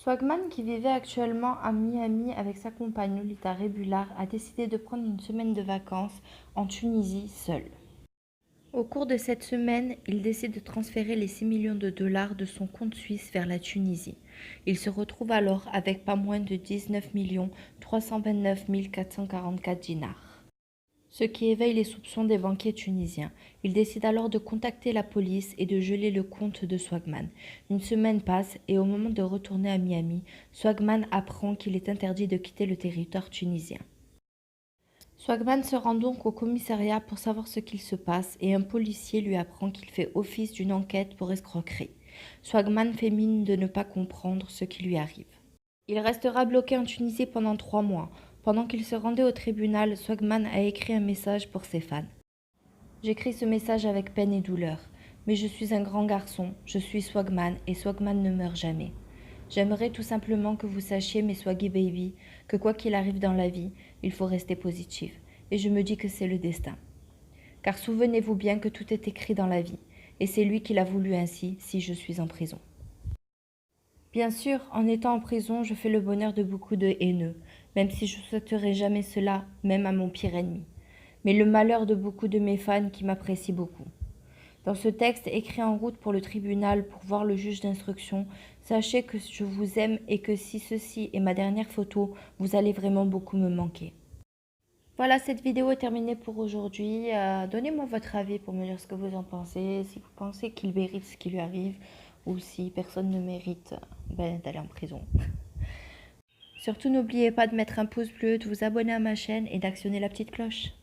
Swagman, qui vivait actuellement à Miami avec sa compagne Lolita Rebular, a décidé de prendre une semaine de vacances en Tunisie seul. Au cours de cette semaine, il décide de transférer les 6 millions de dollars de son compte suisse vers la Tunisie. Il se retrouve alors avec pas moins de 19 329 444 dinars, ce qui éveille les soupçons des banquiers tunisiens. Il décide alors de contacter la police et de geler le compte de Swagman. Une semaine passe et au moment de retourner à Miami, Swagman apprend qu'il est interdit de quitter le territoire tunisien. Swagman se rend donc au commissariat pour savoir ce qu'il se passe et un policier lui apprend qu'il fait office d'une enquête pour escroquerie. Swagman fait mine de ne pas comprendre ce qui lui arrive. Il restera bloqué en Tunisie pendant 3 mois. Pendant qu'il se rendait au tribunal, Swagman a écrit un message pour ses fans. J'écris ce message avec peine et douleur, mais je suis un grand garçon, je suis Swagman et Swagman ne meurt jamais. J'aimerais tout simplement que vous sachiez, mes Swaggy Baby, que quoi qu'il arrive dans la vie, il faut rester positif. Et je me dis que c'est le destin. Car souvenez-vous bien que tout est écrit dans la vie, et c'est lui qui l'a voulu ainsi si je suis en prison. Bien sûr, en étant en prison, je fais le bonheur de beaucoup de haineux, même si je ne souhaiterais jamais cela, même à mon pire ennemi. Mais le malheur de beaucoup de mes fans qui m'apprécient beaucoup. Dans ce texte écrit en route pour le tribunal pour voir le juge d'instruction, sachez que je vous aime et que si ceci est ma dernière photo, vous allez vraiment beaucoup me manquer. Voilà, cette vidéo est terminée pour aujourd'hui. Donnez-moi votre avis pour me dire ce que vous en pensez, si vous pensez qu'il mérite ce qui lui arrive ou si personne ne mérite d'aller en prison. Surtout, n'oubliez pas de mettre un pouce bleu, de vous abonner à ma chaîne et d'actionner la petite cloche.